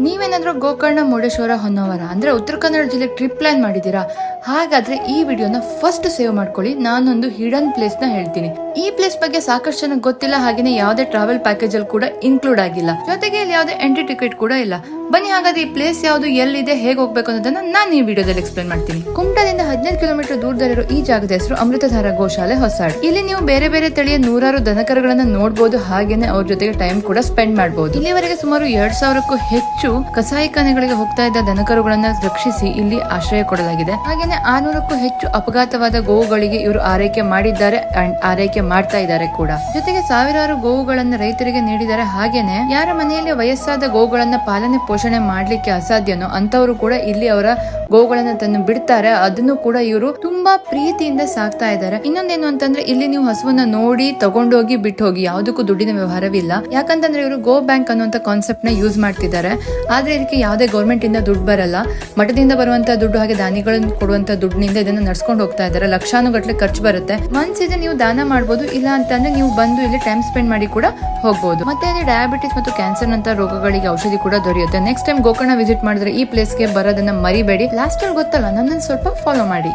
ನೀವೇನಾದ್ರೂ ಗೋಕರ್ಣ, ಮುರುಡೇಶ್ವರ, ಹೊನ್ನಾವರ ಅಂದ್ರೆ ಉತ್ತರ ಕನ್ನಡ ಜಿಲ್ಲೆ ಟ್ರಿಪ್ ಪ್ಲಾನ್ ಮಾಡಿದೀರಾ? ಹಾಗಾದ್ರೆ ಈ ವಿಡಿಯೋನ ಫಸ್ಟ್ ಸೇವ್ ಮಾಡ್ಕೊಳ್ಳಿ. ನಾನೊಂದು ಹಿಡನ್ ಪ್ಲೇಸ್ ನ ಹೇಳ್ತೀನಿ. ಈ ಪ್ಲೇಸ್ ಬಗ್ಗೆ ಸಾಕಷ್ಟು ಜನಕ್ಕೆ ಗೊತ್ತಿಲ್ಲ, ಹಾಗೇನೆ ಯಾವುದೇ ಟ್ರಾವೆಲ್ ಪ್ಯಾಕೇಜ್ ಅಲ್ಲಿ ಕೂಡ ಇನ್ಕ್ಲೂಡ್ ಆಗಿಲ್ಲ. ಜೊತೆಗೆ ಇಲ್ಲಿ ಯಾವುದೇ ಎಂಟ್ರಿ ಟಿಕೆಟ್ ಕೂಡ ಇಲ್ಲ. ಬನ್ನಿ ಹಾಗಾದ್ರೆ ಈ ಪ್ಲೇಸ್ ಯಾವುದು, ಎಲ್ಲಿದೆ, ಹೇಗೆ ಹೋಗ್ಬೇಕು ಅನ್ನೋದನ್ನ ನಾನು ಈ ವಿಡಿಯೋದಲ್ಲಿ ಎಕ್ಸ್ಪ್ಲೇನ್ ಮಾಡ್ತೀನಿ. ಕುಮಟಾದಿಂದ 15 ಕಿಲೋಮೀಟರ್ ದೂರದಲ್ಲಿರೋ ಈ ಜಾಗದ ಹೆಸರು ಅಮೃತಧಾರ ಗೋಶಾಲೆ ಹೊಸಾಡ್. ಇಲ್ಲಿ ನೀವು ಬೇರೆ ಬೇರೆ ತಳಿಯ 100 ದನಕರುಗಳನ್ನ ನೋಡಬಹುದು, ಹಾಗೇನೆ ಅವ್ರ ಜೊತೆಗೆ ಟೈಮ್ ಕೂಡ ಸ್ಪೆಂಡ್ ಮಾಡಬಹುದು. ಇಲ್ಲಿವರೆಗೆ ಸುಮಾರು 2000ಕ್ಕೂ ಹೆಚ್ಚು ಕಸಾಯಿಖಾನೆಗಳಿಗೆ ಹೋಗ್ತಾ ಇದ್ದ ದನಕರುಗಳನ್ನ ರಕ್ಷಿಸಿ ಇಲ್ಲಿ ಆಶ್ರಯ ಕೊಡಲಾಗಿದೆ. ಹಾಗೇನೆ 600ಕ್ಕೂ ಹೆಚ್ಚು ಅಪಘಾತವಾದ ಗೋವುಗಳಿಗೆ ಇವರು ಆರೈಕೆ ಮಾಡಿದ್ದಾರೆ ಅಂಡ್ ಆರೈಕೆ ಮಾಡ್ತಾ ಇದ್ದಾರೆ ಕೂಡ. ಜೊತೆಗೆ ಸಾವಿರಾರು ಗೋವುಗಳನ್ನ ರೈತರಿಗೆ ನೀಡಿದ್ದಾರೆ. ಹಾಗೇನೆ ಯಾರ ಮನೆಯಲ್ಲಿ ವಯಸ್ಸಾದ ಗೋವುಗಳನ್ನ ಪಾಲನೆ ಪೋಷಣೆ ಮಾಡ್ಲಿಕ್ಕೆ ಅಸಾಧ್ಯನೋ ಅಂತವರು ಕೂಡ ಇಲ್ಲಿ ಅವರ ಗೋವುಗಳನ್ನ ತಂದು ಬಿಡ್ತಾರೆ. ಅದನ್ನು ಕೂಡ ಇವರು ತುಂಬಾ ಪ್ರೀತಿಯಿಂದ ಸಾಕ್ತಾ ಇದ್ದಾರೆ. ಇನ್ನೊಂದೇನು ಅಂತಂದ್ರೆ ಇಲ್ಲಿ ನೀವು ಹಸುವನ್ನ ನೋಡಿ ತಗೊಂಡೋಗಿ ಬಿಟ್ಟು ಹೋಗಿ, ಯಾವುದಕ್ಕೂ ದುಡ್ಡಿನ ವ್ಯವಹಾರವಿಲ್ಲ. ಯಾಕಂತಂದ್ರೆ ಇವರು ಗೋ ಬ್ಯಾಂಕ್ ಅನ್ನುವಂತ ಕಾನ್ಸೆಪ್ಟ್ ನ ಯೂಸ್ ಮಾಡ್ತಿದ್ದಾರೆ. ಆದ್ರೆ ಇದಕ್ಕೆ ಯಾವುದೇ ಗೌರ್ಮೆಂಟ್ ಇಂದ ದುಡ್ಡು ಬರಲ್ಲ. ಮಠದಿಂದ ಬರುವಂತ ದುಡ್ಡು ಹಾಗೆ ದಾನಿಗಳನ್ನು ಕೊಡುವಂತ ದುಡ್ಡಿನಿಂದ ಇದನ್ನ ನಡ್ಸ್ಕೊಂಡು ಹೋಗ್ತಾ ಇದ್ದಾರೆ. ಲಕ್ಷಾನುಗಟ್ಲೆ ಖರ್ಚು ಬರುತ್ತೆ. ಮನ್ಸಿದೆ ನೀವು ದಾನ ಮಾಡಬಹುದು, ಇಲ್ಲ ಅಂತಂದ್ರೆ ನೀವು ಬಂದು ಇಲ್ಲಿ ಟೈಮ್ ಸ್ಪೆಂಡ್ ಮಾಡಿ ಕೂಡ ಹೋಗಬಹುದು. ಮತ್ತೆ ಅಲ್ಲಿ ಡಯಾಬಿಟಿಸ್ ಮತ್ತು ಕ್ಯಾನ್ಸರ್ ನಂತ ರೋಗಗಳಿಗೆ ಔಷಧಿ ಕೂಡ ದೊರೆಯುತ್ತೆ. ನೆಕ್ಸ್ಟ್ ಟೈಮ್ ಗೋಕರ್ಣ ವಿಸಿಟ್ ಮಾಡಿದ್ರೆ ಈ ಪ್ಲೇಸ್ಗೆ ಬರೋದನ್ನ ಮರಿಬೇಡಿ. ಲಾಸ್ಟ್ ಅಲ್ಲಿ ಗೊತ್ತಲ್ಲ, ನನ್ನನ್ನು ಸ್ವಲ್ಪ ಫಾಲೋ ಮಾಡಿ.